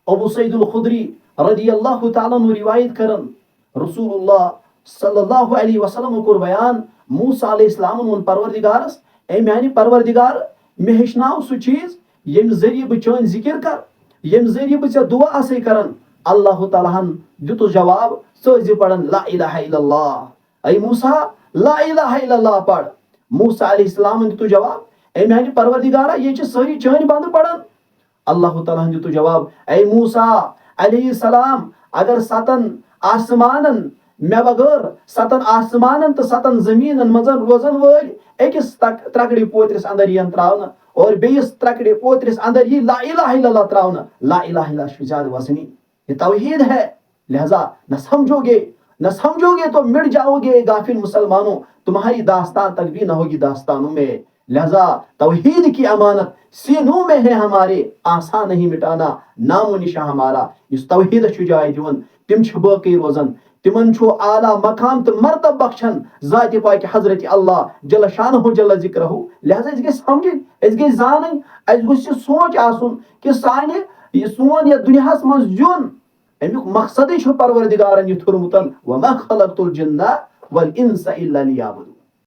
ابو سعید الخدری رضی اللہ تعالیٰ عنہ روایت کرن رسول اللہ صلی اللہ علیہ وسلم کور بیان موسیٰ علیہ السلام وون پروردگارس اے میانہ پروردگار مے ہیچناو سہ چیز یم ذریعہ بہ چون ذکر کر یم ذریعہ بہ ژے دعا آسے کرن اللہ تعالیٰ ہن دیتس جواب ژٕ ٲسۍ زِ پران لا الہ الا اللہ اے موسیٰ لا الہ الا اللہ پڑھ موسیٰ علیہ السلام دیتو جواب اے میانہ پروردگارا یہ چھ سٲری چٲنۍ بندٕ پران اللہ تعالیٰ ہن دیتو جواب اے موسیٰ علیہ السلام اگر 7 آسمانن مے بغٲر 7 آسمانن تو 7 زمینن منٛز روزن وٲلۍ أکِس ترکڑِ پوترِس اندر یِن تراونہٕ اور بیٚیِس ترکڑِ پوترِس اندر یی لا الہ الا اللہ تراونہٕ لا الہ الا چھُ زیادٕ وزنی یہ توحید ہے لہذا نہ سمجھو گے تو مٹ جاؤ گے غافل مسلمانوں تمہاری داستان تک بھی نہ ہوگی داستانوں میں لہذا توحید کی امانت سینوں میں ہے ہمارے آسان نہیں مٹانا نام و نشاں ہمارا اس توحید چھ جائے دون تم چھ باقی روزن تمن چھو اعلیٰ مقام تو مرتب بخشن ذات پاک حضرت اللہ جل شانہ جل ذکرہ لہذا اس گے سمجھن اس گے زانن اس گوٚژھ یہِ سونچ آسن کہ سانہِ یہ سون یہ دنیاہس منٛز یُن امیُک مقصدٕے چھُ پروردگارن یہِ تھوٚرمُت وما خلقت الجن والانس الا لیعبدون